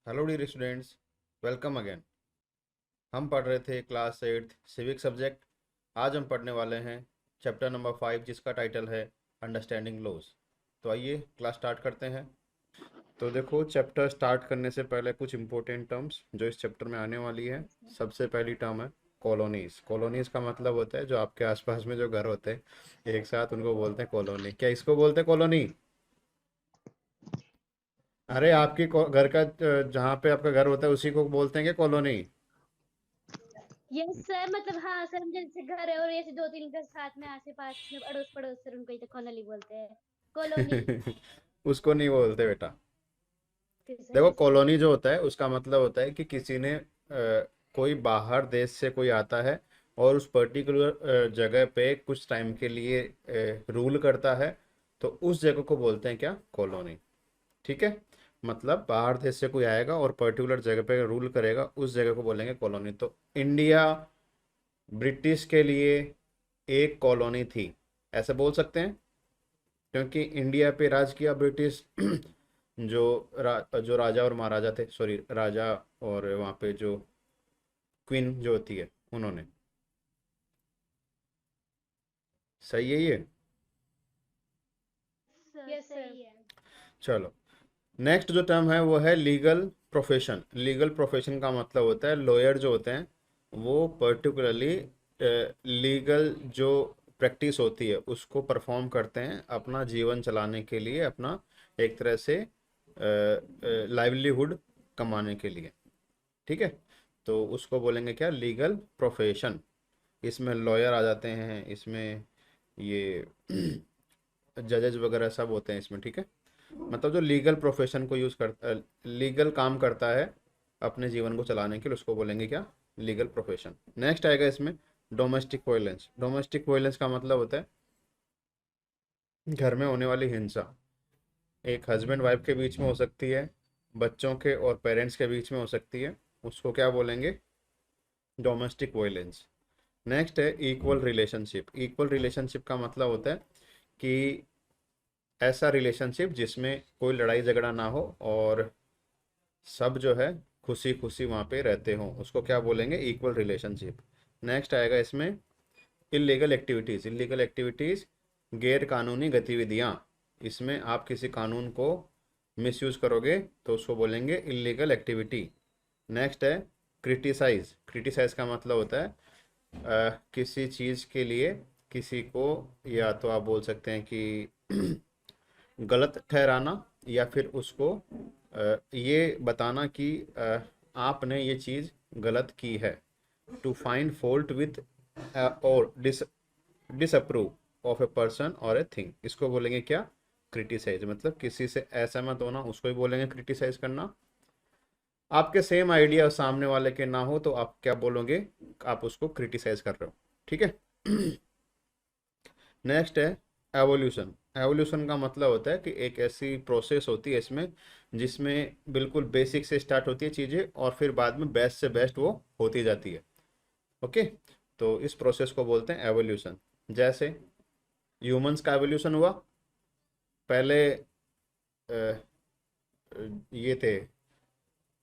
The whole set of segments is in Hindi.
Hello dear students, welcome again. हम पढ़ रहे थे क्लास 8 सिविक सब्जेक्ट। आज हम पढ़ने वाले हैं चैप्टर नंबर 5, जिसका टाइटल है अंडरस्टैंडिंग लॉज। तो आइए क्लास स्टार्ट करते हैं। तो देखो, चैप्टर स्टार्ट करने से पहले कुछ इंपॉर्टेंट टर्म्स जो इस चैप्टर में आने वाली है। सबसे पहली टर्म है कॉलोनीज। कॉलोनीज का मतलब होता है जो आपके आसपास में जो घर होते हैं एक साथ, उनको बोलते हैं कॉलोनी। क्या इसको बोलते हैं कॉलोनी? अरे आपकी घर का जहाँ पे आपका घर होता है उसी को बोलते हैं क्या कॉलोनी? यस सर, मतलब हाँ सर, हम जैसे घर है और ऐसे दो तीन घर साथ में आसे पास में अड़ोस पड़ोस सर, उनको ही तो कॉलोनी बोलते हैं। कॉलोनी। उसको नहीं बोलते बेटा। फिर सर देखो, किसको कॉलोनी बोलते जो हैं? होता है उसका मतलब होता है कि किसी ने कोई बाहर देश से कोई आता है और उस पर्टिकुलर जगह पे कुछ टाइम के लिए रूल करता है, तो उस जगह को बोलते हैं क्या? कॉलोनी। ठीक है। मतलब बाहर देश से कोई आएगा और पर्टिकुलर जगह पे रूल करेगा, उस जगह को बोलेंगे कॉलोनी। तो इंडिया ब्रिटिश के लिए एक कॉलोनी थी, ऐसे बोल सकते हैं, क्योंकि इंडिया पे राज किया ब्रिटिश। जो राजा और महाराजा थे, सॉरी, राजा और वहाँ पे जो क्वीन जो होती है, उन्होंने। सही है ये? Yes sir. सही है। चलो, नेक्स्ट जो टर्म है वो है लीगल प्रोफेशन। लीगल प्रोफेशन का मतलब होता है लॉयर जो होते हैं वो पर्टिकुलरली लीगल जो प्रैक्टिस होती है उसको परफॉर्म करते हैं अपना जीवन चलाने के लिए, अपना एक तरह से लाइवलीहुड कमाने के लिए। ठीक है। तो उसको बोलेंगे क्या? Legal profession. इसमें लॉयर आ जाते हैं, इसमें ये जजेस वगैरह सब होते हैं इसमें। ठीक है। मतलब जो लीगल प्रोफेशन को यूज़ करता, लीगल काम करता है अपने जीवन को चलाने के लिए, उसको बोलेंगे क्या? Legal profession. नेक्स्ट आएगा इसमें डोमेस्टिक वायलेंस। डोमेस्टिक वायलेंस का मतलब होता है घर में होने वाली हिंसा। एक हस्बैंड वाइफ के बीच में हो सकती है, बच्चों के और पेरेंट्स के बीच में हो सकती है, उसको क्या बोलेंगे? Domestic violence. नेक्स्ट है इक्वल रिलेशनशिप। इक्वल रिलेशनशिप का मतलब होता है कि ऐसा रिलेशनशिप जिसमें कोई लड़ाई झगड़ा ना हो और सब जो है खुशी खुशी वहाँ पे रहते हों, उसको क्या बोलेंगे? Equal relationship. नेक्स्ट आएगा इसमें इलीगल एक्टिविटीज़। इलीगल एक्टिविटीज़ गैर कानूनी गतिविधियाँ। इसमें आप किसी कानून को मिसयूज़ करोगे तो उसको बोलेंगे इलीगल एक्टिविटी। नेक्स्ट है क्रिटिसाइज। क्रिटिसाइज का मतलब होता है किसी चीज़ के लिए किसी को, या तो आप बोल सकते हैं कि गलत ठहराना, या फिर उसको ये बताना कि आपने ये चीज़ गलत की है। टू फाइंड फॉल्ट विथ और डिसअप्रूव ऑफ ए पर्सन और ए थिंग, इसको बोलेंगे क्या? क्रिटिसाइज। मतलब किसी से असहमत होना, उसको ही बोलेंगे क्रिटिसाइज करना। आपके सेम आइडिया सामने वाले के ना हो तो आप क्या बोलोगे? आप उसको क्रिटिसाइज कर रहे हो। ठीक है। नेक्स्ट है एवोल्यूशन। एवोल्यूशन का मतलब होता है कि एक ऐसी प्रोसेस होती है इसमें जिसमें बिल्कुल बेसिक से स्टार्ट होती है चीज़ें और फिर बाद में बेस्ट से बेस्ट वो होती जाती है। ओके। तो इस प्रोसेस को बोलते हैं एवोल्यूशन। जैसे ह्यूमंस का एवोल्यूशन हुआ। पहले ये थे,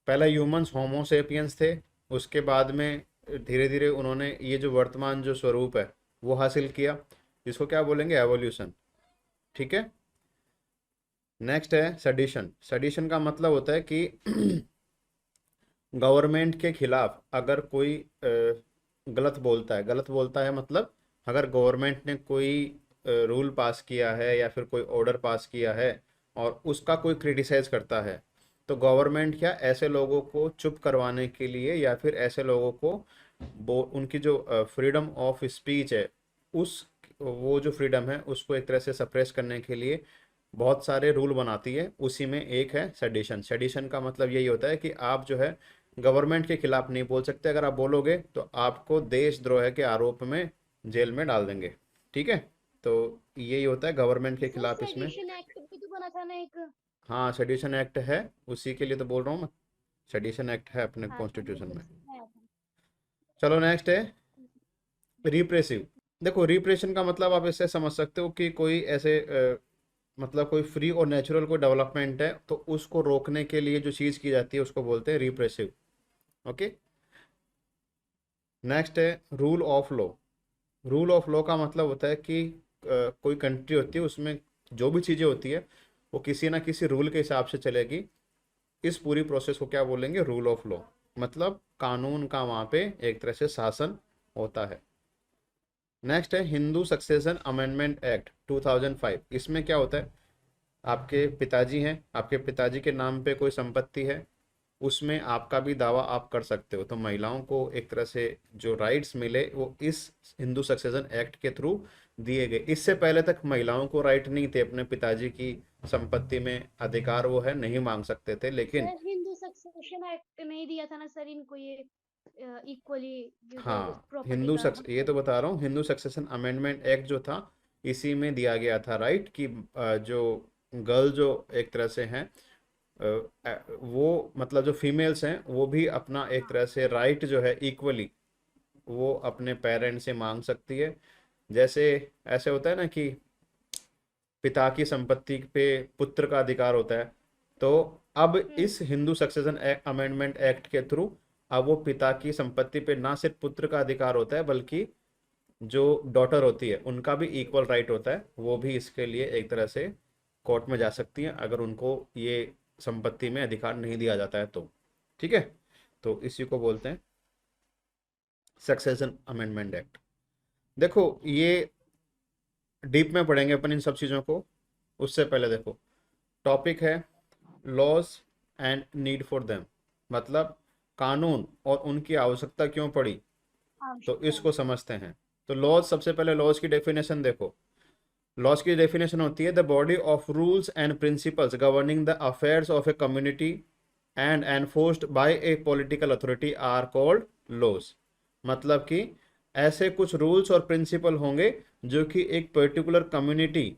पहला ह्यूमंस होमोसेपियंस थे। उसके बाद में धीरे धीरे उन्होंने ये जो वर्तमान जो स्वरूप है वो हासिल किया, जिसको क्या बोलेंगे? एवोल्यूशन। ठीक है। नेक्स्ट है सडिशन। सडिशन का मतलब होता है कि गवर्नमेंट के खिलाफ अगर कोई गलत बोलता है। गलत बोलता है मतलब अगर गवर्नमेंट ने कोई रूल पास किया है या फिर कोई ऑर्डर पास किया है और उसका कोई क्रिटिसाइज करता है, तो गवर्नमेंट क्या ऐसे लोगों को चुप करवाने के लिए या फिर ऐसे लोगों को वो उनकी जो फ्रीडम ऑफ स्पीच है, उस वो जो फ्रीडम है उसको एक तरह से सप्रेस करने के लिए बहुत सारे रूल बनाती है। उसी में एक है सेडिशन। सेडिशन का मतलब यही होता है कि आप जो है गवर्नमेंट के खिलाफ नहीं बोल सकते। अगर आप बोलोगे तो आपको देशद्रोह के आरोप में जेल में डाल देंगे। ठीक है। तो यही होता है गवर्नमेंट के सर खिलाफ इसमें। सेडिशन एक्ट भी तो बना था ना एक। हाँ, सेडिशन एक्ट है, उसी के लिए तो बोल रहा हूँ मैं। सेडिशन एक्ट है अपने हाँ हाँ, कॉन्स्टिट्यूशन बिल्कुल में। आया था। चलो, नेक्स्ट है रिप्रेसिव। देखो, रिप्रेशन का मतलब आप इससे समझ सकते हो कि कोई ऐसे मतलब कोई फ्री और नेचुरल कोई डेवलपमेंट है तो उसको रोकने के लिए जो चीज़ की जाती है उसको बोलते हैं रिप्रेसिव। ओके। नेक्स्ट है rule of law. Rule of law का मतलब होता है कि कोई कंट्री होती है उसमें जो भी चीज़ें होती है वो किसी ना किसी रूल के हिसाब से चलेगी। इस पूरी प्रोसेस को क्या बोलेंगे? Rule of law. मतलब कानून का वहाँ पे एक तरह से शासन होता है। नेक्स्ट है हिंदू सक्सेशन अमेंडमेंट एक्ट 2005। इसमें क्या होता है, आपके पिताजी हैं, आपके पिताजी के नाम पे कोई संपत्ति है, उसमें आपका भी दावा आप कर सकते हो। तो महिलाओं को एक तरह से जो राइट्स मिले वो इस हिंदू सक्सेशन एक्ट के थ्रू दिए गए। इससे पहले तक महिलाओं को राइट नहीं थे अपने पिताजी की संपत्ति में अधिकार, वो है नहीं मांग सकते थे। लेकिन सर हिंदू सक्सेशन एक्ट नहीं दिया था ना सर इनको ये इक्वली जो हाँ, प्रॉपर्टी का ये तो मतलब। बता रहा हूँ, हिंदू सक्सेशन अमेंडमेंट एक्ट जो था इसी में दिया गया था राइट कि जो गर्ल जो एक तरह से हैं, वो मतलब जो फीमेल्स हैं वो भी अपना एक हाँ तरह से राइट जो है इक्वली वो अपने पेरेंट्स से मांग सकती है। जैसे ऐसे होता है ना कि पिता की संपत्ति पे पुत्र का अधिकार होता है, तो अब हम्म इस हिंदू सक्सेशन अमेंडमेंट एक्ट के थ्रू अब वो पिता की संपत्ति पे ना सिर्फ पुत्र का अधिकार होता है बल्कि जो डॉटर होती है उनका भी इक्वल राइट होता है। वो भी इसके लिए एक तरह से कोर्ट में जा सकती हैं अगर उनको ये संपत्ति में अधिकार नहीं दिया जाता है तो। ठीक है, तो इसी को बोलते हैं सक्सेशन अमेंडमेंट एक्ट। देखो ये डीप में पढ़ेंगे अपन इन सब चीज़ों को, उससे पहले देखो टॉपिक है laws and need for them. मतलब कानून और उनकी आवश्यकता क्यों पड़ी, तो आवश्यकता इसको समझते हैं। तो लॉज, सबसे पहले लॉज की डेफिनेशन देखो। लॉज की डेफिनेशन होती है the body of rules and principles governing the affairs of a community and enforced by a political authority are called laws. मतलब कि ऐसे कुछ रूल्स और प्रिंसिपल होंगे जो कि एक पर्टिकुलर कम्युनिटी,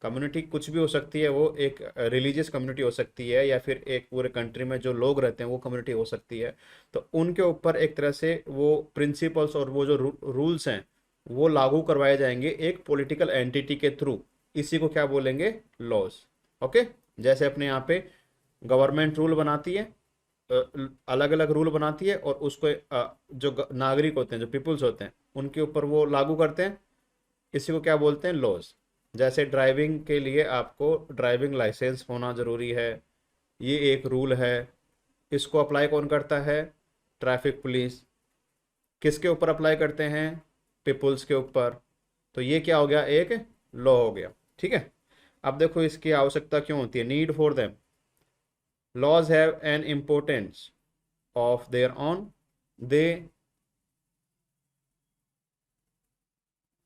कम्युनिटी कुछ भी हो सकती है, वो एक रिलीजियस कम्युनिटी हो सकती है या फिर एक पूरे कंट्री में जो लोग रहते हैं वो कम्युनिटी हो सकती है। तो उनके ऊपर एक तरह से वो प्रिंसिपल्स और वो जो रूल्स हैं वो लागू करवाए जाएंगे एक पॉलिटिकल एंटिटी के थ्रू। इसी को क्या बोलेंगे? लॉज। ओके। जैसे अपने यहाँ पे गवर्नमेंट रूल बनाती है, अलग अलग रूल बनाती है और उसको जो नागरिक होते हैं, जो पीपुल्स होते हैं, उनके ऊपर वो लागू करते हैं। इसी को क्या बोलते हैं? लॉज। जैसे ड्राइविंग के लिए आपको ड्राइविंग लाइसेंस होना ज़रूरी है, ये एक रूल है। इसको अप्लाई कौन करता है? Traffic police. किसके ऊपर अप्लाई करते हैं? पीपुल्स के ऊपर। तो ये क्या हो गया? एक लॉ हो गया। ठीक है। अब देखो इसकी आवश्यकता क्यों होती है, need for them. Laws have an importance of their on, they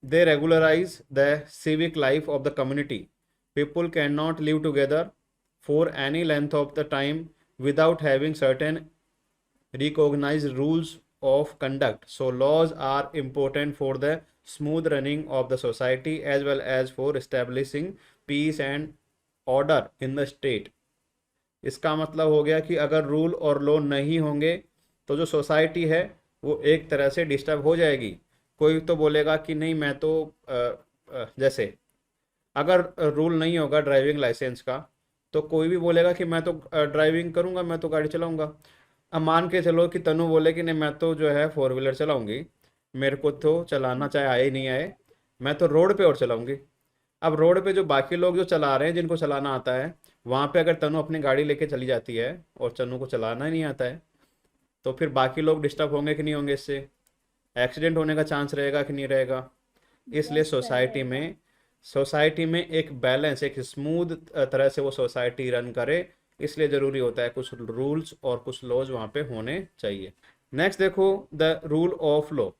they regularize the civic life of the community. People cannot live together for any length of the time without having certain recognized rules of conduct. So laws are important for the smooth running of the society as well as for establishing peace and order in the state. इसका मतलब हो गया कि अगर रूल और लॉ नहीं होंगे तो जो सोसाइटी है वो एक तरह से डिस्टर्ब हो जाएगी। कोई तो बोलेगा कि नहीं मैं तो जैसे अगर रूल नहीं होगा ड्राइविंग लाइसेंस का तो कोई भी बोलेगा कि मैं तो ड्राइविंग करूंगा, मैं तो गाड़ी चलाऊंगा। अब मान के चलो कि तनु बोले कि नहीं मैं तो जो है फोर व्हीलर चलाऊंगी, मेरे को तो चलाना चाहे आए नहीं आए, मैं तो रोड पे और चलाऊंगी। अब रोड पे जो बाकी लोग जो चला रहे हैं जिनको चलाना आता है, वहां पे अगर तनु अपनी गाड़ी लेके चली जाती है और तनु को चलाना ही नहीं आता है तो फिर बाकी लोग डिस्टर्ब होंगे कि नहीं होंगे? इससे एक्सीडेंट होने का चांस रहेगा कि नहीं रहेगा? इसलिए यस सर रहेगा। सोसाइटी में एक बैलेंस, एक स्मूथ तरह से वो सोसाइटी रन करे, इसलिए ज़रूरी होता है कुछ रूल्स और कुछ लॉज वहाँ पे होने चाहिए। नेक्स्ट देखो द रूल ऑफ लॉ।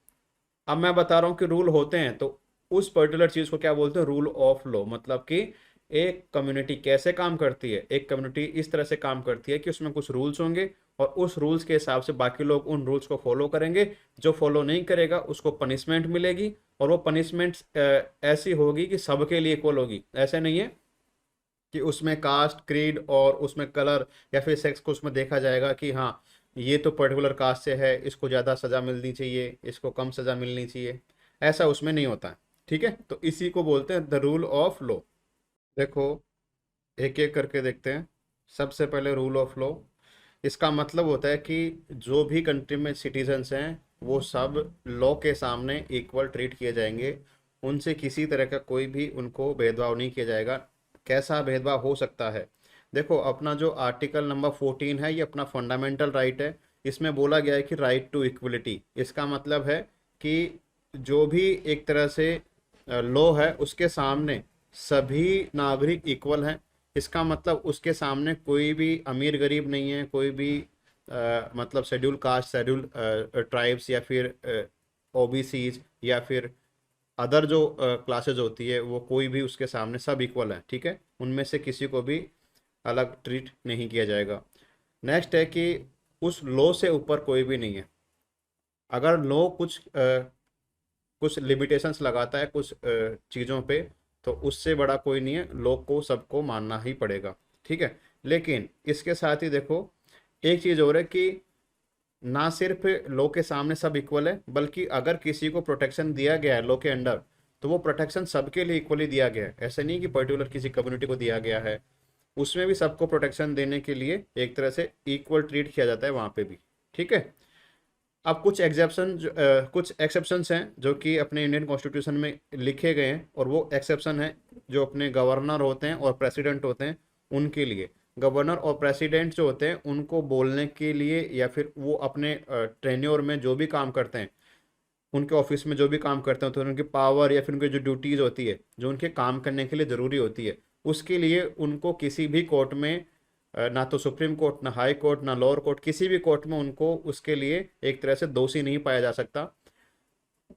अब मैं बता रहा हूँ कि रूल होते हैं तो उस पर्टिकुलर चीज़ को क्या बोलते हैं? Rule of law. मतलब कि एक कम्युनिटी कैसे काम करती है, एक कम्युनिटी इस तरह से काम करती है कि उसमें कुछ रूल्स होंगे और उस रूल्स के हिसाब से बाकी लोग उन रूल्स को फॉलो करेंगे। जो फॉलो नहीं करेगा उसको पनिशमेंट मिलेगी और वो पनिशमेंट ऐसी होगी कि सबके लिए इक्वल होगी। ऐसे नहीं है कि उसमें कास्ट क्रीड और उसमें कलर या फिर सेक्स को उसमें देखा जाएगा कि हाँ ये तो पर्टिकुलर कास्ट से है, इसको ज़्यादा सज़ा मिलनी चाहिए, इसको कम सज़ा मिलनी चाहिए। ऐसा उसमें नहीं होता है। ठीक है, तो इसी को बोलते हैं द रूल ऑफ लॉ। देखो एक एक करके देखते हैं। सबसे पहले रूल ऑफ लॉ। इसका मतलब होता है कि जो भी कंट्री में सिटीजन्स हैं वो सब लॉ के सामने इक्वल ट्रीट किए जाएंगे। उनसे किसी तरह का कोई भी उनको भेदभाव नहीं किया जाएगा। कैसा भेदभाव हो सकता है? देखो, अपना जो आर्टिकल नंबर 14 है ये अपना फंडामेंटल राइट है। इसमें बोला गया है कि राइट टू इक्वलिटी। इसका मतलब है कि जो भी एक तरह से लॉ है उसके सामने सभी नागरिक इक्वल हैं। इसका मतलब उसके सामने कोई भी अमीर गरीब नहीं है, कोई भी मतलब शेड्यूल कास्ट, शेड्यूल ट्राइब्स, या फिर ओबीसीज, या फिर अदर जो क्लासेज होती है, वो कोई भी उसके सामने सब इक्वल है। ठीक है, उनमें से किसी को भी अलग ट्रीट नहीं किया जाएगा। नेक्स्ट है कि उस लॉ से ऊपर कोई भी नहीं है। अगर लॉ कुछ लिमिटेशंस लगाता है कुछ चीज़ों पे, तो उससे बड़ा कोई नहीं है, लॉ को सबको मानना ही पड़ेगा। ठीक है, लेकिन इसके साथ ही देखो एक चीज़ और है कि ना सिर्फ लॉ के सामने सब इक्वल है, बल्कि अगर किसी को प्रोटेक्शन दिया गया है लॉ के अंडर, तो वो प्रोटेक्शन सबके लिए इक्वली दिया गया है। ऐसा नहीं कि पर्टिकुलर किसी कम्युनिटी को दिया गया है, उसमें भी सबको प्रोटेक्शन देने के लिए एक तरह से इक्वल ट्रीट किया जाता है वहाँ पे भी। ठीक है, अब कुछ एक्सेप्शंस हैं जो कि अपने इंडियन कॉन्स्टिट्यूशन में लिखे गए हैं, और वो एक्सेप्शन है जो अपने गवर्नर होते हैं और प्रेसिडेंट होते हैं उनके लिए। गवर्नर और प्रेसिडेंट जो होते हैं उनको बोलने के लिए, या फिर वो अपने टेन्योर में जो भी काम करते हैं, उनके ऑफिस में जो भी काम करते हैं, तो उनकी पावर या फिर उनकी जो ड्यूटीज़ होती है जो उनके काम करने के लिए ज़रूरी होती है, उसके लिए उनको किसी भी कोर्ट में, ना तो सुप्रीम कोर्ट, ना हाई कोर्ट, ना लोअर कोर्ट, किसी भी कोर्ट में उनको उसके लिए एक तरह से दोषी नहीं पाया जा सकता।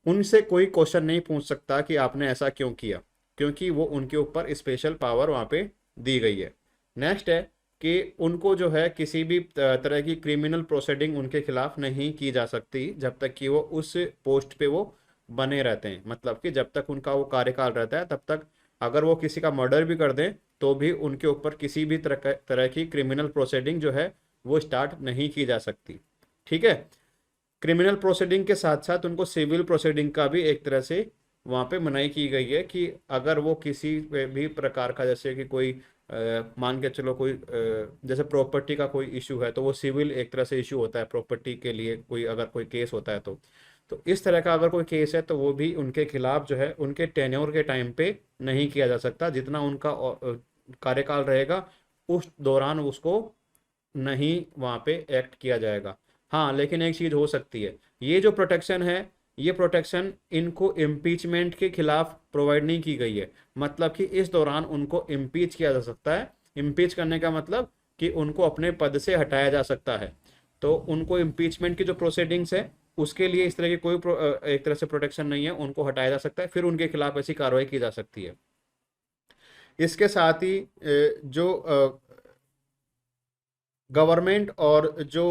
उनसे कोई क्वेश्चन नहीं पूछ सकता कि आपने ऐसा क्यों किया, क्योंकि वो उनके ऊपर स्पेशल पावर वहाँ पे दी गई है। नेक्स्ट है कि उनको जो है किसी भी तरह की क्रिमिनल प्रोसीडिंग उनके खिलाफ नहीं की जा सकती जब तक कि वो उस पोस्ट पे वो बने रहते हैं। मतलब कि जब तक उनका वो कार्यकाल रहता है तब तक अगर वो किसी का मर्डर भी कर दें तो भी उनके ऊपर किसी भी तरह की क्रिमिनल प्रोसीडिंग जो है वो स्टार्ट नहीं की जा सकती। ठीक है, क्रिमिनल प्रोसीडिंग के साथ साथ उनको सिविल प्रोसीडिंग का भी एक तरह से वहाँ पे मनाही की गई है कि अगर वो किसी भी प्रकार का, जैसे कि कोई मान के चलो कोई जैसे प्रॉपर्टी का कोई इशू है, तो वो सिविल एक तरह से इशू होता है प्रॉपर्टी के लिए, कोई अगर कोई केस होता है तो इस तरह का अगर कोई केस है तो वो भी उनके खिलाफ जो है उनके टेन्योर के टाइम पे नहीं किया जा सकता। जितना उनका कार्यकाल रहेगा उस दौरान उसको नहीं वहाँ पे एक्ट किया जाएगा। हाँ, लेकिन एक चीज़ हो सकती है, ये जो प्रोटेक्शन है, ये प्रोटेक्शन इनको इम्पीचमेंट के खिलाफ प्रोवाइड नहीं की गई है। मतलब कि इस दौरान उनको इम्पीच किया जा सकता है। इम्पीच करने का मतलब कि उनको अपने पद से हटाया जा सकता है। तो उनको इम्पीचमेंट की जो प्रोसीडिंग्स है उसके लिए इस तरह की कोई एक तरह से प्रोटेक्शन नहीं है। उनको हटाया जा सकता है, फिर उनके खिलाफ ऐसी कार्रवाई की जा सकती है। इसके साथ ही जो गवर्नमेंट और जो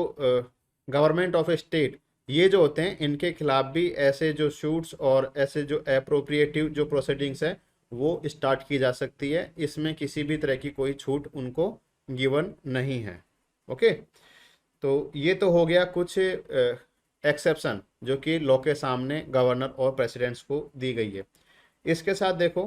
गवर्नमेंट ऑफ स्टेट, ये जो होते हैं इनके खिलाफ भी ऐसे जो शूट्स और ऐसे जो अप्रोप्रिएटिव जो प्रोसीडिंग्स है वो स्टार्ट की जा सकती है। इसमें किसी भी तरह की कोई छूट उनको गिवन नहीं है। ओके, तो ये तो हो गया कुछ एक्सेप्शन जो कि लॉ के सामने गवर्नर और प्रेसिडेंट्स को दी गई है। इसके साथ देखो,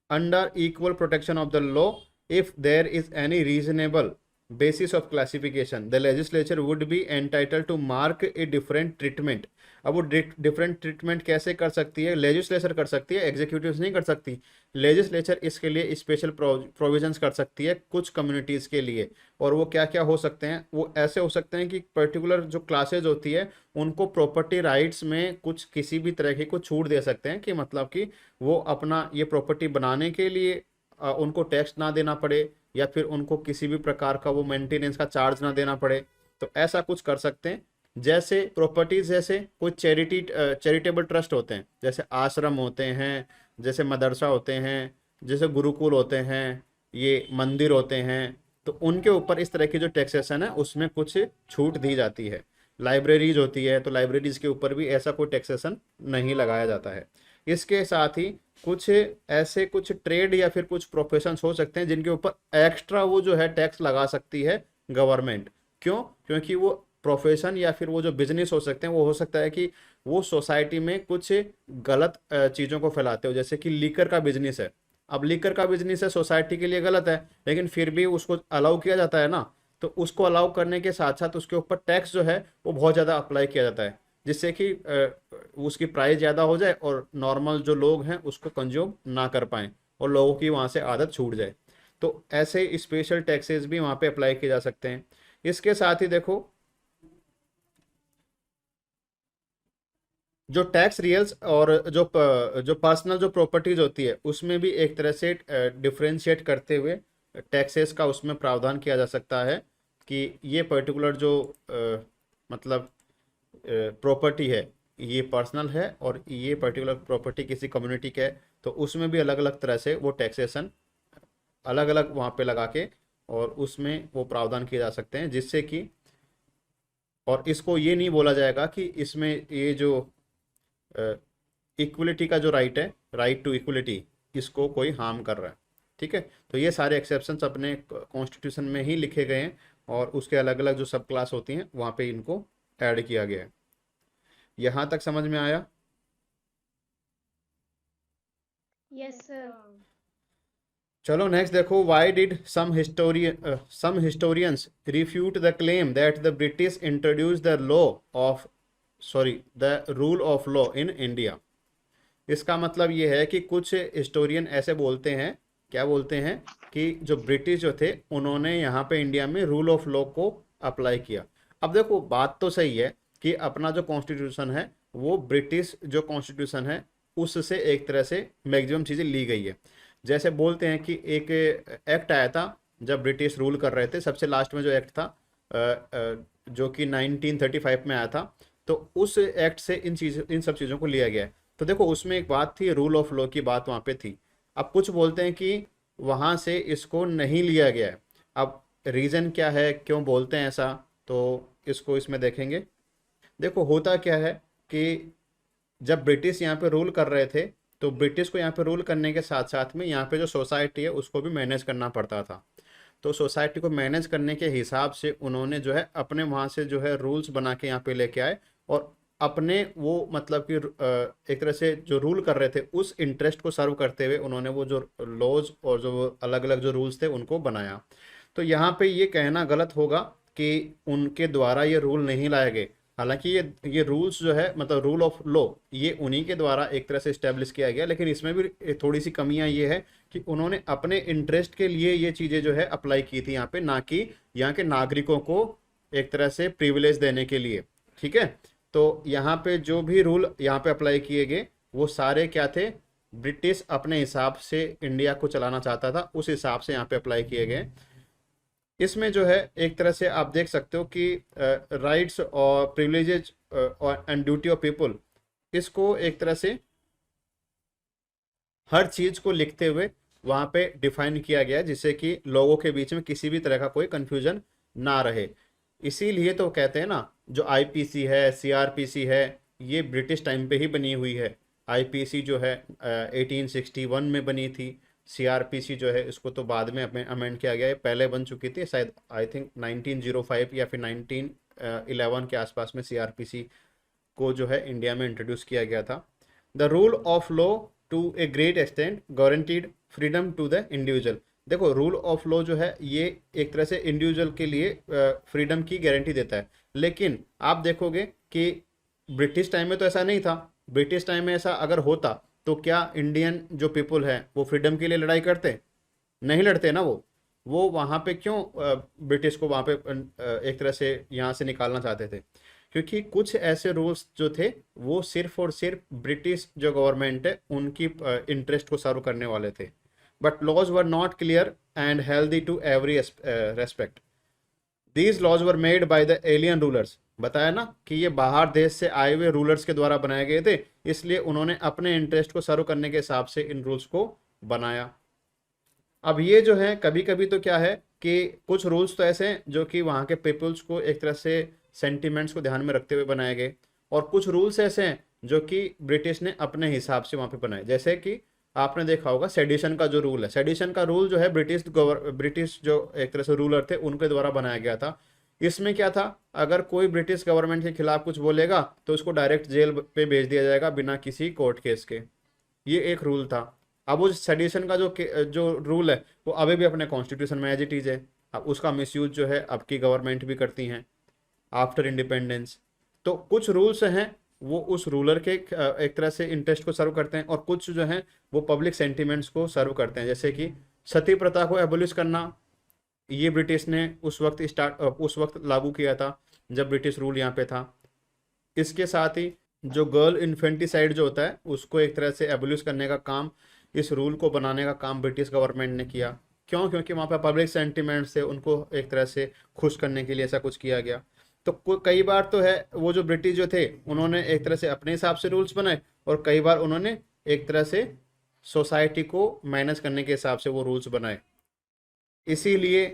under equal protection of the law, if there is any reasonable basis of classification, the legislature would be entitled to mark a different treatment। अब वो डिफरेंट ट्रीटमेंट कैसे कर सकती है? लेजिस्लेचर कर सकती है, एग्जीक्यूटिव नहीं कर सकती। लेजिस्लेचर इसके लिए स्पेशल प्रोविजंस कर सकती है कुछ कम्युनिटीज़ के लिए। और वो क्या क्या हो सकते हैं? वो ऐसे हो सकते हैं कि पर्टिकुलर जो क्लासेज होती है उनको प्रॉपर्टी राइट्स में कुछ किसी भी तरह की कुछ छूट दे सकते हैं, कि मतलब कि वो अपना ये प्रॉपर्टी बनाने के लिए उनको टैक्स ना देना पड़े, या फिर उनको किसी भी प्रकार का वो मेंटेनेंस का चार्ज ना देना पड़े। तो ऐसा कुछ कर सकते हैं। जैसे प्रॉपर्टीज, जैसे कोई चैरिटेबल ट्रस्ट होते हैं, जैसे आश्रम होते हैं, जैसे मदरसा होते हैं, जैसे गुरुकुल होते हैं, ये मंदिर होते हैं, तो उनके ऊपर इस तरह की जो टैक्सेशन है उसमें कुछ छूट दी जाती है। लाइब्रेरीज होती है तो लाइब्रेरीज के ऊपर भी ऐसा कोई टैक्सेशन नहीं लगाया जाता है। इसके साथ ही कुछ ट्रेड या फिर कुछ प्रोफेशंस हो सकते हैं जिनके ऊपर एक्स्ट्रा वो जो है टैक्स लगा सकती है गवर्नमेंट। क्यों? क्योंकि वो प्रोफेशन या फिर वो जो बिजनेस हो सकते हैं, वो हो सकता है कि वो सोसाइटी में कुछ गलत चीज़ों को फैलाते हो। जैसे कि लीकर का बिजनेस है, अब लिकर का बिजनेस है, सोसाइटी के लिए गलत है, लेकिन फिर भी उसको अलाउ किया जाता है ना। तो उसको अलाउ करने के साथ साथ उसके ऊपर टैक्स जो है वो बहुत ज़्यादा अप्लाई किया जाता है, जिससे कि उसकी प्राइस ज़्यादा हो जाए और नॉर्मल जो लोग हैं उसको कंज्यूम ना कर पाएँ और लोगों की वहाँ से आदत छूट जाए। तो ऐसे स्पेशल टैक्सेस भी वहाँ पे अप्लाई किए जा सकते हैं। इसके साथ ही देखो, जो टैक्स रियल्स और जो पर्सनल जो प्रॉपर्टीज होती है उसमें भी एक तरह से डिफरेंशिएट करते हुए टैक्सेस का उसमें प्रावधान किया जा सकता है कि ये पर्टिकुलर जो मतलब प्रॉपर्टी है ये पर्सनल है और ये पर्टिकुलर प्रॉपर्टी किसी कम्युनिटी का है, तो उसमें भी अलग अलग तरह से वो टैक्सेशन अलग अलग वहाँ पे लगा के और उसमें वो प्रावधान किए जा सकते हैं, जिससे कि और इसको ये नहीं बोला जाएगा कि इसमें ये जो इक्वलिटी का जो राइट है, राइट टू इक्वलिटी, इसको कोई हार्म कर रहा है। ठीक है, तो ये सारे एक्सेप्शंस अपने कॉन्स्टिट्यूशन में ही लिखे गए हैं और उसके अलग अलग जो सब क्लास होती हैं वहाँ पे इनको ऐड किया गया है। यहाँ तक समझ में आया? Yes sir. चलो नेक्स्ट देखो, why did some historians refute the claim that the British introduce the law of the rule of law in India. इसका मतलब ये है कि कुछ हिस्टोरियन ऐसे बोलते हैं, क्या बोलते हैं, कि जो ब्रिटिश जो थे उन्होंने यहाँ पे इंडिया में रूल ऑफ लॉ को अप्लाई किया। अब देखो बात तो सही है कि अपना जो कॉन्स्टिट्यूशन है वो ब्रिटिश जो कॉन्स्टिट्यूशन है उससे एक तरह से मैक्सिमम चीज़ें ली गई है। जैसे बोलते हैं कि एक एक्ट आया था जब ब्रिटिश रूल कर रहे थे, सबसे लास्ट में जो एक्ट था जो कि 1935 में आया था, तो उस एक्ट से इन सब चीज़ों को लिया गया है। तो देखो उसमें एक बात थी, रूल ऑफ लॉ की बात वहाँ पे थी। अब कुछ बोलते हैं कि वहाँ से इसको नहीं लिया गया है। अब रीज़न क्या है, क्यों बोलते हैं ऐसा, तो इसको इसमें देखेंगे। देखो होता क्या है कि जब ब्रिटिश यहाँ पे रूल कर रहे थे तो ब्रिटिश को यहाँ पे रूल करने के साथ साथ में यहाँ पे जो सोसाइटी है उसको भी मैनेज करना पड़ता था। तो सोसाइटी को मैनेज करने के हिसाब से उन्होंने जो है अपने वहाँ से जो है रूल्स बना के यहाँ पे लेके आए और अपने वो मतलब कि एक तरह से जो रूल कर रहे थे उस इंटरेस्ट को सर्व करते हुए उन्होंने वो जो लॉज और जो अलग अलग जो रूल्स थे उनको बनाया। तो यहाँ पे ये कहना गलत होगा कि उनके द्वारा ये रूल नहीं लाए गए। हालांकि ये रूल्स जो है मतलब रूल ऑफ लॉ ये उन्हीं के द्वारा एक तरह से इस्टेब्लिश किया गया, लेकिन इसमें भी थोड़ी सी कमियां ये है कि उन्होंने अपने इंटरेस्ट के लिए ये चीज़ें जो है अप्लाई की थी यहाँ पे, ना कि यहाँ के नागरिकों को एक तरह से प्रिविलेज देने के लिए। ठीक है, तो यहाँ पे जो भी रूल यहाँ पे अप्लाई किए गए वो सारे क्या थे, ब्रिटिश अपने हिसाब से इंडिया को चलाना चाहता था उस हिसाब से यहाँ पे अप्लाई किए गए। इसमें जो है एक तरह से आप देख सकते हो कि राइट्स और प्रिविलेजेज और एंड ड्यूटी ऑफ पीपल, इसको एक तरह से हर चीज को लिखते हुए वहां पे डिफाइन किया गया है, जिससे कि लोगों के बीच में किसी भी तरह का कोई कंफ्यूजन ना रहे। इसीलिए तो कहते हैं ना, जो आईपीसी है, सीआरपीसी है, ये ब्रिटिश टाइम पे ही बनी हुई है। आईपीसी जो है 1861 में बनी थी। सीआरपीसी जो है इसको तो बाद में अमेंड किया गया है, पहले बन चुकी थी शायद आई थिंक 1905 या फिर 1911 के आसपास में सीआरपीसी को जो है इंडिया में इंट्रोड्यूस किया गया था। The rule of law to a great extent guaranteed freedom to the individual. देखो रूल ऑफ लॉ जो है ये एक तरह से इंडिविजुअल के लिए फ्रीडम की गारंटी देता है, लेकिन आप देखोगे कि ब्रिटिश टाइम में तो ऐसा नहीं था। ब्रिटिश टाइम में ऐसा अगर होता तो क्या इंडियन जो पीपल है वो फ्रीडम के लिए लड़ाई करते? नहीं लड़ते ना। वो वहाँ पे क्यों ब्रिटिश को वहाँ पे एक तरह से यहाँ से निकालना चाहते थे? क्योंकि कुछ ऐसे रूल्स जो थे वो सिर्फ और सिर्फ ब्रिटिश जो गवर्नमेंट है उनकी इंटरेस्ट को सर्व करने वाले थे। But laws were not clear and healthy to every respect. These laws were made by the alien rulers. बताया ना कि ये बाहर देश से आए हुए रूलर्स के द्वारा बनाए गए थे, इसलिए उन्होंने अपने इंटरेस्ट को सर्व करने के हिसाब से इन रूल्स को बनाया। अब ये जो है कभी कभी तो क्या है कि कुछ रूल्स तो ऐसे हैं जो कि वहाँ के पीपल्स को एक तरह से सेंटिमेंट्स को ध्यान में रखते हुए बनाए गए, और कुछ रूल्स ऐसे हैं जो कि ब्रिटिश ने अपने हिसाब से वहाँ पे बनाए। जैसे कि आपने देखा होगा सेडिशन का जो रूल है, सेडिशन का रूल जो है ब्रिटिश जो एक तरह से रूलर थे उनके द्वारा बनाया गया था। इसमें क्या था, अगर कोई ब्रिटिश गवर्नमेंट के खिलाफ कुछ बोलेगा तो उसको डायरेक्ट जेल पे भेज दिया जाएगा बिना किसी कोर्ट केस के। ये एक रूल था। अब उस सेडिशन का जो रूल है वो अभी भी अपने कॉन्स्टिट्यूशन में एज इट इज है। अब उसका मिसयूज जो है अब की गवर्नमेंट भी करती हैं आफ्टर इंडिपेंडेंस। तो कुछ रूल्स हैं वो उस रूलर के एक तरह से इंटरेस्ट को सर्व करते हैं, और कुछ जो हैं वो पब्लिक सेंटिमेंट्स को सर्व करते हैं। जैसे कि सती प्रथा को एबोलिश करना, ये ब्रिटिश ने उस वक्त लागू किया था जब ब्रिटिश रूल यहाँ पे था। इसके साथ ही जो गर्ल इन्फेंटिसाइड जो होता है उसको एक तरह से एबोलिश करने का काम, इस रूल को बनाने का काम ब्रिटिश गवर्नमेंट ने किया। क्यों? क्योंकि वहाँ पे पब्लिक सेंटिमेंट से उनको एक तरह से खुश करने के लिए ऐसा कुछ किया गया। तो कई बार तो है वो जो ब्रिटिश जो थे उन्होंने एक तरह से अपने हिसाब से रूल्स बनाए, और कई बार उन्होंने एक तरह से सोसाइटी को मैनेज करने के हिसाब से वो रूल्स बनाए। इसीलिए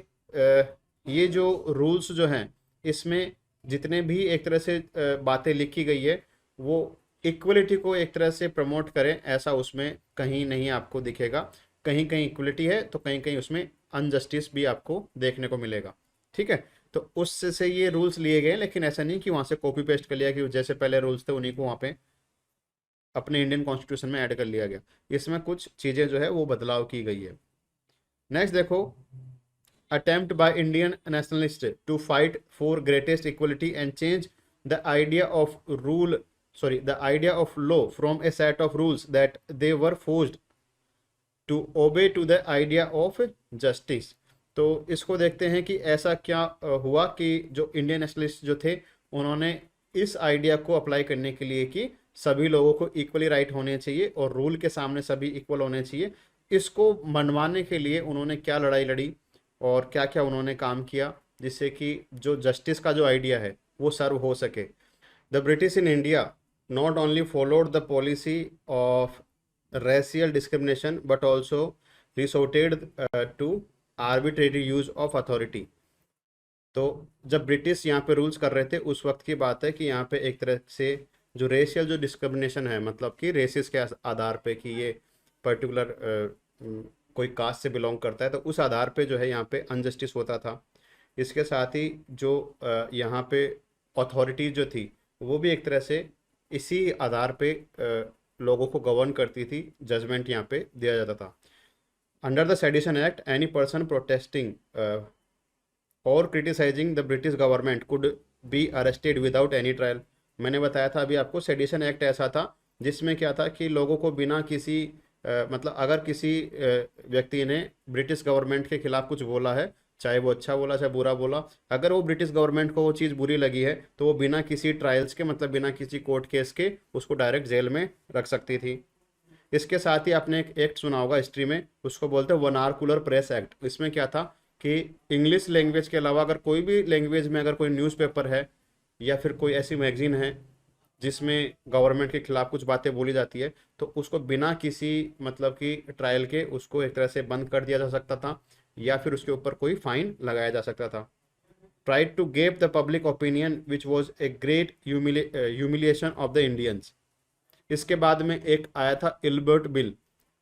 ये जो रूल्स जो हैं इसमें जितने भी एक तरह से बातें लिखी गई है वो इक्वलिटी को एक तरह से प्रमोट करें, ऐसा उसमें कहीं नहीं आपको दिखेगा। कहीं कहीं इक्वलिटी है तो कहीं कहीं उसमें अनजस्टिस भी आपको देखने को मिलेगा। ठीक है, तो उससे से ये रूल्स लिए गए, लेकिन ऐसा नहीं कि वहाँ से कॉपी पेस्ट कर लिया कि जैसे पहले रूल्स थे उन्हीं को वहाँ पे अपने इंडियन कॉन्स्टिट्यूशन में ऐड कर लिया गया। इसमें कुछ चीज़ें जो है वो बदलाव की गई है। नेक्स्ट देखो, attempt by Indian nationalists to fight for greatest equality and change the idea of the idea of law from a set of rules that they were forced to obey to the idea of justice। तो इसको देखते हैं कि ऐसा क्या हुआ कि जो इंडियन नेशनलिस्ट जो थे उन्होंने इस आइडिया को अप्लाई करने के लिए कि सभी लोगों को इक्वली राइट होने चाहिए और रूल के सामने सभी इक्वल होने चाहिए, इसको मनवाने के लिए उन्होंने क्या लड़ाई लड़ी और क्या क्या उन्होंने काम किया जिससे कि जो जस्टिस का जो आइडिया है वो सर्व हो सके। The British in India not only followed the policy of racial discrimination but also resorted to arbitrary use of authority। तो जब ब्रिटिश यहाँ पे रूल्स कर रहे थे उस वक्त की बात है कि यहाँ पे एक तरह से जो रेशियल जो डिस्क्रिमिनेशन है, मतलब कि रेसिस के आधार पे कि ये पर्टिकुलर कोई कास्ट से बिलोंग करता है, तो उस आधार पे जो है यहाँ पे अनजस्टिस होता था। इसके साथ ही जो यहाँ पे अथॉरिटी जो थी वो भी एक तरह से इसी आधार पे लोगों को गवर्न करती थी, जजमेंट यहाँ पे दिया जाता था। Under the sedition act any person protesting और criticising the British government could be arrested without any trial. मैंने बताया था अभी आपको, सेडिशन एक्ट ऐसा था जिसमें क्या था कि लोगों को बिना किसी मतलब अगर किसी व्यक्ति ने ब्रिटिश गवर्नमेंट के खिलाफ कुछ बोला है, चाहे वो अच्छा बोला चाहे बुरा बोला, अगर वो ब्रिटिश गवर्नमेंट को वो चीज़ बुरी लगी है तो वो बिना किसी ट्रायल्स के, मतलब बिना किसी कोर्ट केस के, उसको डायरेक्ट जेल में रख सकती थी। इसके साथ ही आपने एक एक्ट सुना होगा हिस्ट्री में, उसको बोलते हैं वर्नाकुलर प्रेस एक्ट। इसमें क्या था कि इंग्लिश लैंग्वेज के अलावा अगर कोई भी लैंग्वेज में अगर कोई न्यूज़पेपर है या फिर कोई ऐसी मैगजीन है जिसमें गवर्नमेंट के खिलाफ कुछ बातें बोली जाती है तो उसको बिना किसी मतलब कि ट्रायल के उसको एक तरह से बंद कर दिया जा सकता था या फिर उसके ऊपर कोई फाइन लगाया जा सकता था। Tried to gave the public opinion which was a great humiliation of the Indians. इसके बाद में एक आया था इल्बर्ट बिल।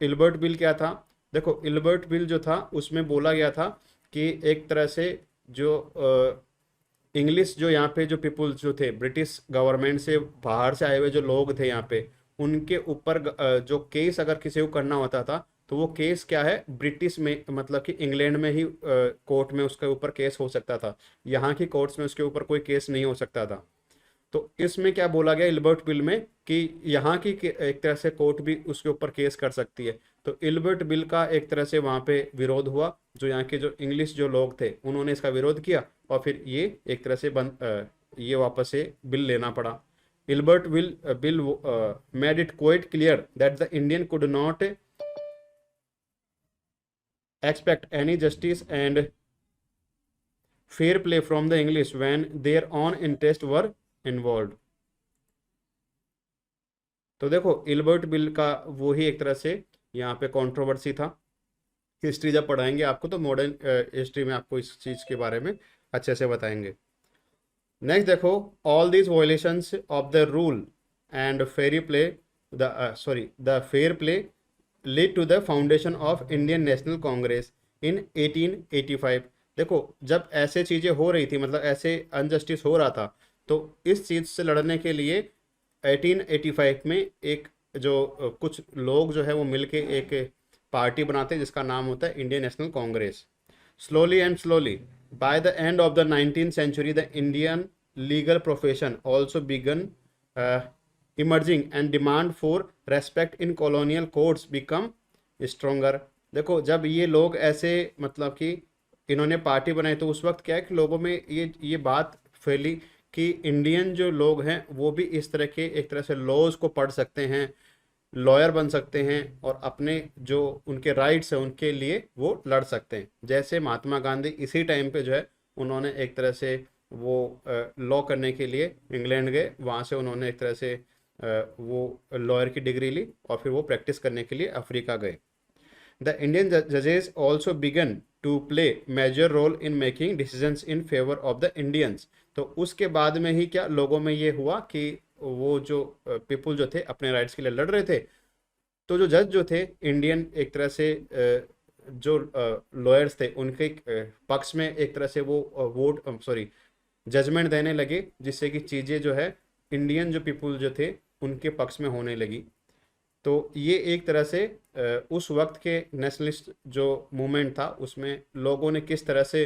इल्बर्ट बिल क्या था? देखो, इल्बर्ट बिल जो था उसमें बोला गया था कि एक तरह से जो इंग्लिश जो यहाँ पे जो पीपुल्स जो थे, ब्रिटिश गवर्नमेंट से बाहर से आए हुए जो लोग थे यहाँ पे, उनके ऊपर जो केस अगर किसी को करना होता था तो वो केस क्या है, ब्रिटिश में मतलब कि इंग्लैंड में ही कोर्ट में उसके ऊपर केस हो सकता था, यहाँ की कोर्ट्स में उसके ऊपर कोई केस नहीं हो सकता था। तो इसमें क्या बोला गया इल्बर्ट बिल में कि यहाँ की एक तरह से कोर्ट भी उसके ऊपर केस कर सकती है। तो इल्बर्ट बिल का एक तरह से वहाँ पे विरोध हुआ, जो यहाँ के जो इंग्लिश जो लोग थे उन्होंने इसका विरोध किया और फिर ये एक तरह से ये वापस से बिल लेना पड़ा। Ilbert bill made it quite clear that the Indian could not expect any justice and fair play from the English when their own interests were involved। तो देखो, इल्बर्ट बिल का वो ही एक तरह से यहाँ पे कंट्रोवर्सी था। हिस्ट्री जब पढ़ाएंगे आपको तो मॉडर्न हिस्ट्री में आपको इस चीज़ के बारे में अच्छे से बताएंगे। नेक्स्ट देखो, all these violations of the rule and fair play the fair play lead to the foundation of Indian National Congress in 1885। देखो, जब ऐसे चीज़ें हो रही थी, मतलब ऐसे अनजस्टिस हो रहा था, तो इस चीज़ से लड़ने के लिए 1885 में एक जो कुछ लोग जो है वो मिलके एक पार्टी बनाते जिसका नाम होता है Indian National Congress. Slowly and slowly by the end of the 19th century the Indian legal profession also began emerging and demand for respect in colonial courts become stronger. देखो जब ये लोग ऐसे मतलब कि इन्होंने पार्टी बनाई तो उस वक्त क्या है कि लोगों में ये बात फैली कि इंडियन जो लोग हैं वो भी इस तरह के एक तरह से लॉज को पढ़ सकते हैं, लॉयर बन सकते हैं और अपने जो उनके राइट्स हैं उनके लिए वो लड़ सकते हैं। जैसे महात्मा गांधी इसी टाइम पे जो है उन्होंने एक तरह से वो लॉ करने के लिए इंग्लैंड गए, वहाँ से उन्होंने एक तरह से वो लॉयर की डिग्री ली और फिर वो प्रैक्टिस करने के लिए अफ्रीका गए। द इंडियन जजेस also began to play major role in making decisions in favour of the Indians. तो उसके बाद में ही क्या लोगों में ये हुआ कि वो जो पीपल जो थे अपने राइट्स के लिए लड़ रहे थे, तो जो जज जो थे इंडियन एक तरह से जो लॉयर्स थे उनके पक्ष में एक तरह से वो जजमेंट देने लगे, जिससे कि चीज़ें जो है इंडियन जो पीपल जो थे उनके पक्ष में होने लगी। तो ये एक तरह से उस वक्त के नेशनलिस्ट जो मूवमेंट था उसमें लोगों ने किस तरह से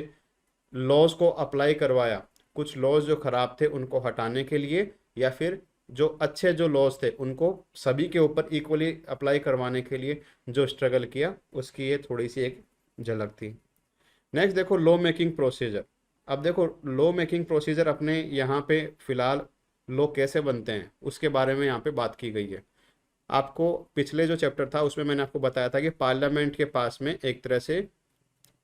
लॉज को अप्लाई करवाया, कुछ लॉज जो ख़राब थे उनको हटाने के लिए या फिर जो अच्छे जो लॉज थे उनको सभी के ऊपर इक्वली अप्लाई करवाने के लिए जो स्ट्रगल किया, उसकी ये थोड़ी सी एक झलक थी। नेक्स्ट देखो लॉ मेकिंग प्रोसीजर। अब देखो लॉ मेकिंग प्रोसीजर अपने यहाँ पे फिलहाल लॉ कैसे बनते हैं उसके बारे में यहाँ पे बात की गई है। आपको पिछले जो चैप्टर था उसमें मैंने आपको बताया था कि पार्लियामेंट के पास में एक तरह से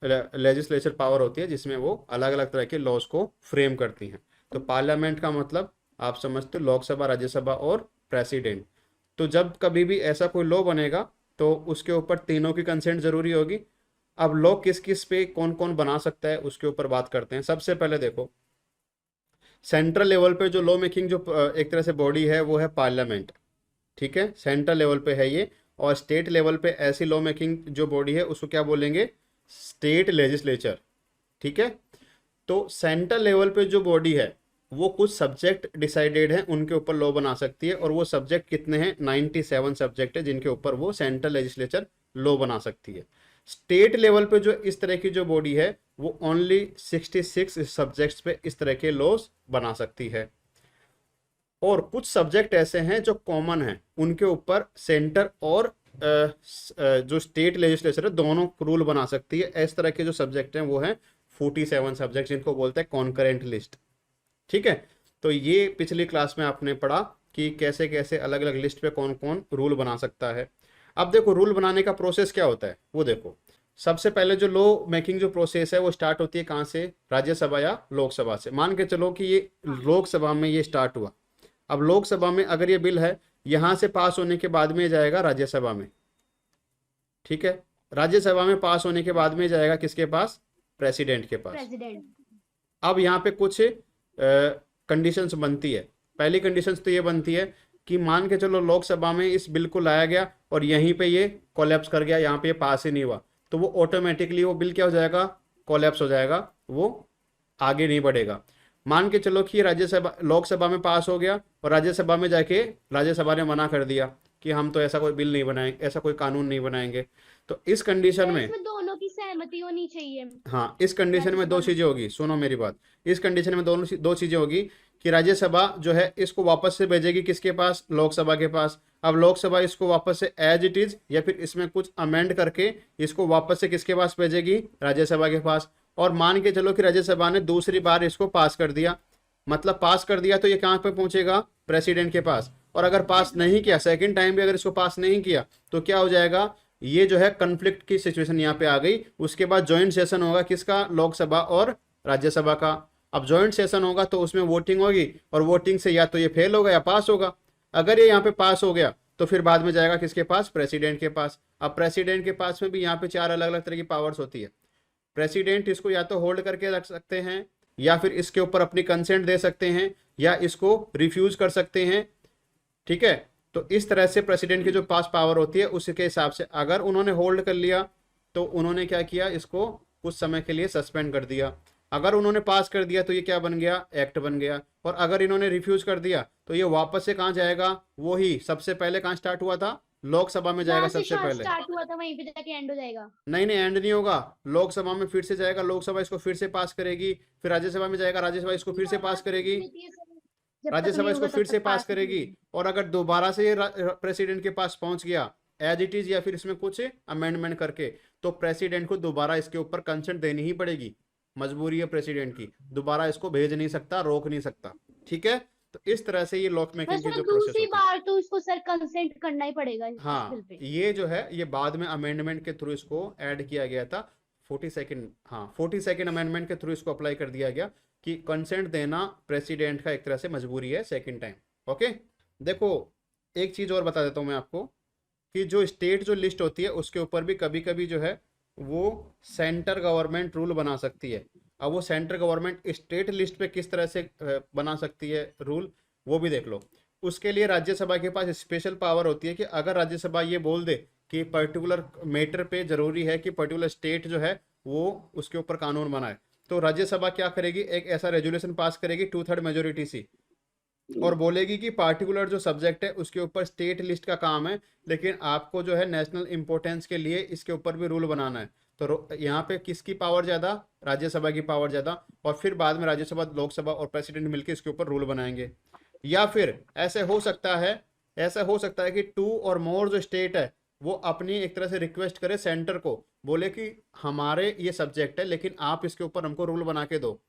लेजिस्लेचर पावर होती है जिसमें वो अलग अलग तरह के लॉज को फ्रेम करती हैं। तो पार्लियामेंट का मतलब आप समझते हो लोकसभा, राज्यसभा और प्रेसिडेंट। तो जब कभी भी ऐसा कोई लॉ बनेगा तो उसके ऊपर तीनों की कंसेंट जरूरी होगी। अब लॉ किस किस पे कौन कौन बना सकता है उसके ऊपर बात करते हैं। सबसे पहले देखो सेंट्रल लेवल पे जो लॉ मेकिंग जो एक तरह से बॉडी है वो है पार्लियामेंट, ठीक है, सेंट्रल लेवल पे है ये। और स्टेट लेवल पे ऐसी लॉ मेकिंग जो बॉडी है उसको क्या बोलेंगे, स्टेट लेजिस्लेचर, ठीक है। तो सेंट्रल लेवल पे जो बॉडी है वो कुछ सब्जेक्ट डिसाइडेड है उनके ऊपर लॉ बना सकती है, और वो सब्जेक्ट कितने हैं, 97 सब्जेक्ट है जिनके ऊपर वो सेंट्रल लेजिस्लेचर लॉ बना सकती है। स्टेट लेवल पे जो इस तरह की जो बॉडी है वो ओनली 66 सब्जेक्ट्स पे इस तरह के लॉज बना सकती है। और कुछ सब्जेक्ट ऐसे हैं जो कॉमन हैं उनके ऊपर सेंटर और जो स्टेट लेजिस्लेचर है दोनों रूल बना सकती है। इस तरह के जो सब्जेक्ट हैं वो हैं 47 सब्जेक्ट जिनको बोलते हैं कॉन्करेंट लिस्ट, ठीक है। तो ये पिछली क्लास में आपने पढ़ा कि कैसे कैसे अलग अलग लिस्ट पे कौन कौन रूल बना सकता है। अब देखो रूल बनाने का प्रोसेस क्या होता है वो देखो। सबसे पहले जो लॉ मेकिंग जो प्रोसेस है वो स्टार्ट होती है कहाँ से, राज्यसभा या लोकसभा से। मान के चलो कि ये लोकसभा में ये स्टार्ट हुआ। अब लोकसभा में अगर ये बिल है यहाँ से पास होने के बाद में जाएगा राज्यसभा में, ठीक है। राज्यसभा में पास होने के बाद में जाएगा किसके पास, प्रेसिडेंट के पास। प्रेसिडेंट। अब यहाँ पे कुछ कंडीशंस बनती है। पहली कंडीशंस तो ये बनती है कि मान के चलो लोकसभा में इस बिल को लाया गया और यहीं पे ये कोलैप्स कर गया, यहाँ पे ये पास ही नहीं हुआ, तो वो ऑटोमेटिकली वो बिल क्या हो जाएगा, कोलैप्स हो जाएगा, वो आगे नहीं बढ़ेगा। मान के चलो कि राज्यसभा लोकसभा में पास हो गया और राज्यसभा में जाके राज्यसभा ने मना कर दिया कि हम तो ऐसा कोई बिल नहीं बनाएंगे, ऐसा कोई कानून नहीं बनाएंगे। तो इस कंडीशन में इसमें दोनों की सहमति होनी चाहिए। हाँ, इस कंडीशन में दो चीजें होगी, सुनो मेरी बात। इस कंडीशन में दो चीजें होगी कि राज्यसभा जो है इसको वापस से भेजेगी किसके पास, लोकसभा के पास। अब लोकसभा इसको वापस से एज इट इज या फिर इसमें कुछ अमेंड करके इसको वापस से किसके पास भेजेगी, राज्यसभा के पास। और मान के चलो कि राज्यसभा ने दूसरी बार इसको पास कर दिया, मतलब पास कर दिया तो ये कहाँ पे पहुंचेगा, प्रेसिडेंट के पास। और अगर पास नहीं किया, सेकंड टाइम भी अगर इसको पास नहीं किया तो क्या हो जाएगा, ये जो है कन्फ्लिक्ट की सिचुएशन यहाँ पे आ गई। उसके बाद ज्वाइंट सेशन होगा किसका, लोकसभा और राज्यसभा का। अब ज्वाइंट सेशन होगा तो उसमें वोटिंग होगी और वोटिंग से या तो ये फेल होगा या पास होगा। अगर ये यहाँ पे पास हो गया तो फिर बाद में जाएगा किसके पास, प्रेसिडेंट के पास। अब प्रेसिडेंट के पास में भी यहाँ पे 4 अलग अलग तरह की पावर्स होती है। प्रेसिडेंट इसको या तो होल्ड करके रख सकते हैं या फिर इसके ऊपर अपनी कंसेंट दे सकते हैं या इसको रिफ्यूज कर सकते हैं, ठीक है। तो इस तरह से प्रेसिडेंट की जो पास पावर होती है उसके हिसाब से अगर उन्होंने होल्ड कर लिया तो उन्होंने क्या किया, इसको कुछ समय के लिए सस्पेंड कर दिया। अगर उन्होंने पास कर दिया तो ये क्या बन गया, एक्ट बन गया। और अगर इन्होंने रिफ्यूज कर दिया तो ये वापस से कहाँ जाएगा, वो ही सबसे पहले कहाँ स्टार्ट हुआ था, लोकसभा में जाएगा जहाँ से सबसे पहले। स्टार्ट हुआ था वहीं पे जाके एंड हो जाएगा। नहीं नहीं, एंड नहीं होगा। लोकसभा में फिर से जाएगा, लोकसभा इसको फिर से पास करेगी, फिर राज्यसभा में जाएगा, राज्यसभा इसको फिर से पास करेगी, जब तक राज्यसभा नहीं इसको होगा फिर तब से तक पास पास नहीं करेगी। होगा। और अगर दोबारा से ये प्रेसिडेंट के पास पहुंच गया एज इट इज, या फिर इसमें कुछ अमेंडमेंट करके, तो प्रेसिडेंट को दोबारा इसके ऊपर कंसेंट देनी ही पड़ेगी। मजबूरी है प्रेसिडेंट की, दोबारा इसको भेज नहीं सकता, रोक नहीं सकता। ठीक है, तो इस तरह से ये लॉक मेकिंग की वैसे जो तो प्रोसेस दूसरी होती है। बार तो इसको सर कंसेंट करना ही पड़ेगा इस बिल हाँ, पे। ये जो है ये बाद में अमेंडमेंट के थ्रू इसको ऐड किया गया था। 42nd, हाँ 42nd अमेंडमेंट के थ्रू इसको अप्लाई कर दिया गया कि कंसेंट देना प्रेसिडेंट का एक तरह से मजबूरी है सेकंड टाइम। ओके, देखो एक चीज और बता देता हूँ मैं आपको कि जो स्टेट जो लिस्ट होती है उसके ऊपर भी कभी कभी जो है वो सेंटर गवर्नमेंट रूल बना सकती है। अब वो सेंटर गवर्नमेंट स्टेट लिस्ट पे किस तरह से बना सकती है रूल, वो भी देख लो। उसके लिए राज्यसभा के पास स्पेशल पावर होती है कि अगर राज्यसभा ये बोल दे कि पर्टिकुलर मैटर पे जरूरी है कि पर्टिकुलर स्टेट जो है वो उसके ऊपर कानून बनाए, तो राज्यसभा क्या करेगी, एक ऐसा रेजोल्यूशन पास करेगी 2/3 मेजोरिटी से, और बोलेगी कि पार्टिकुलर जो सब्जेक्ट है उसके ऊपर स्टेट लिस्ट का काम है, लेकिन आपको जो है नेशनल इंपॉर्टेंस के लिए इसके ऊपर भी रूल बनाना है। तो यहाँ पे किसकी पावर ज़्यादा, राज्यसभा की पावर ज़्यादा, और फिर बाद में राज्यसभा, लोकसभा और प्रेसिडेंट मिलकर इसके ऊपर रूल बनाएंगे। या फिर ऐसा हो सकता है कि 2 और मोर जो स्टेट है वो अपनी एक तरह से रिक्वेस्ट करे सेंटर को, बोले कि हमारे ये सब्जेक्ट है लेकिन आप इसके ऊपर हमको रूल बना के दो।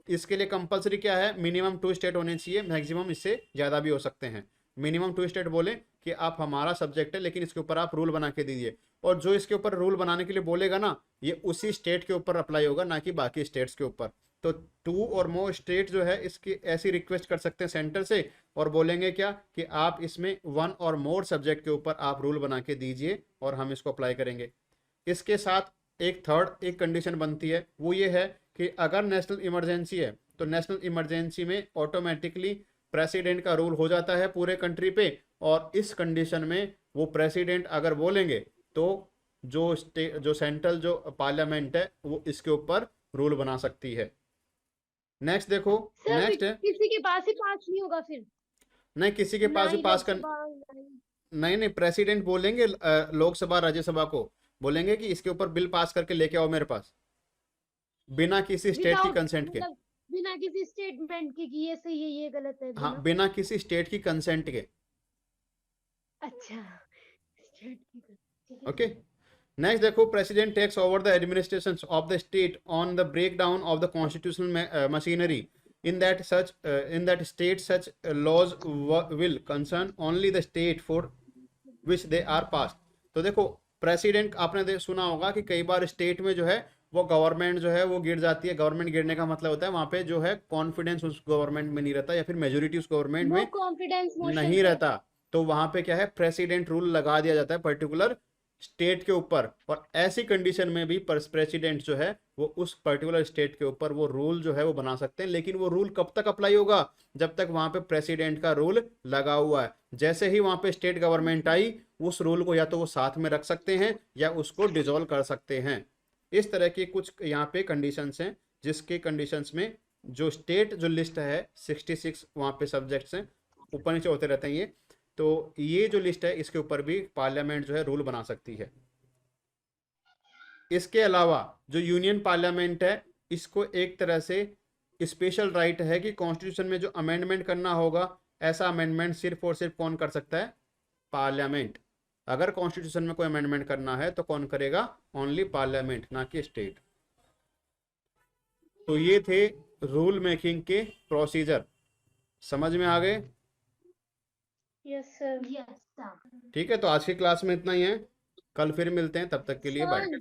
इसके लिए कंपलसरी क्या है, मिनिमम 2 स्टेट होने चाहिए, मैक्सिमम इससे ज़्यादा भी हो सकते हैं। मिनिमम 2 स्टेट बोले कि आप हमारा सब्जेक्ट है लेकिन इसके ऊपर आप रूल बना के दीजिए, और जो इसके ऊपर रूल बनाने के लिए बोलेगा ना, ये उसी स्टेट के ऊपर अप्लाई होगा, ना कि बाकी स्टेट्स के ऊपर। तो 2 और मोर स्टेट जो है इसकी ऐसी रिक्वेस्ट कर सकते हैं सेंटर से, और बोलेंगे क्या कि आप इसमें 1 और मोर सब्जेक्ट के ऊपर आप रूल बना के दीजिए और हम इसको अप्लाई करेंगे। इसके साथ एक कंडीशन बनती है, वो ये है कि अगर नेशनल इमरजेंसी है तो नेशनल इमरजेंसी में ऑटोमेटिकली प्रेसिडेंट का रूल हो जाता है पूरे कंट्री पे, और इस कंडीशन में वो प्रेसिडेंट अगर बोलेंगे तो जो सेंट्रल जो पार्लियामेंट है वो इसके ऊपर रूल बना सकती है। नेक्स्ट देखो, सर नेक्स्ट है, किसी के पास ही पास नहीं होगा फिर, नहीं किसी के ना पास भी ही पास कर, लोकसभा नहीं नहीं, प्रेसिडेंट बोलेंगे लोकसभा राज्यसभा को, बोलेंगे कि इसके ऊपर बिल पास करके लेके आओ मेरे पास, बिना किसी स्टेट की विदाउट कंसेंट के। मतलब बिना किसी स्टेटमेंट के कि ये सही है ये गलत है हाँ, बिना। बिना किसी स्टेट की कंसेंट के। अच्छा स्टेट की ठीक है। ओके, नेक्स्ट देखो, president takes over the administration of the state on the break down of the constitutional machinery in that state such laws will concern only the state for which they are passed। तो देखो प्रेसिडेंट, आपने सुना होगा कि कई बार स्टेट में जो है वो गवर्नमेंट जो है वो गिर जाती है। गवर्नमेंट गिरने का मतलब होता है वहां पे जो है कॉन्फिडेंस उस गवर्नमेंट में नहीं रहता, या फिर मेजोरिटी उस गवर्नमेंट नो में कॉन्फिडेंस मोशन नहीं पे। रहता। तो वहां पे क्या है, प्रेसिडेंट रूल लगा दिया जाता है पर्टिकुलर स्टेट के ऊपर, और ऐसी कंडीशन में भी प्रेसिडेंट जो है वो उस पर्टिकुलर स्टेट के ऊपर वो रूल जो है वो बना सकते हैं। लेकिन वो रूल कब तक अप्लाई होगा, जब तक वहां पे प्रेसिडेंट का रूल लगा हुआ है। जैसे ही वहां पे स्टेट गवर्नमेंट आई, उस रूल को या तो वो साथ में रख सकते हैं या उसको डिसॉल्व कर सकते हैं। इस तरह की कुछ यहाँ पे कंडीशंस हैं, जिसके कंडीशंस में जो स्टेट जो लिस्ट है 66 वहाँ पे सब्जेक्ट्स हैं, ऊपर नीचे होते रहते हैं ये। तो ये जो लिस्ट है इसके ऊपर भी पार्लियामेंट जो है रूल बना सकती है। इसके अलावा जो यूनियन पार्लियामेंट है, इसको एक तरह से स्पेशल राइट है कि कॉन्स्टिट्यूशन में जो अमेंडमेंट करना होगा, ऐसा अमेंडमेंट सिर्फ और सिर्फ कौन कर सकता है, पार्लियामेंट। अगर कॉन्स्टिट्यूशन में कोई अमेंडमेंट करना है तो कौन करेगा, ओनली पार्लियामेंट, ना कि स्टेट। तो ये थे रूल मेकिंग के प्रोसीजर, समझ में आ गए। Yes sir. यस ठीक है, तो आज की क्लास में इतना ही है, कल फिर मिलते हैं, तब तक के लिए बाय। सर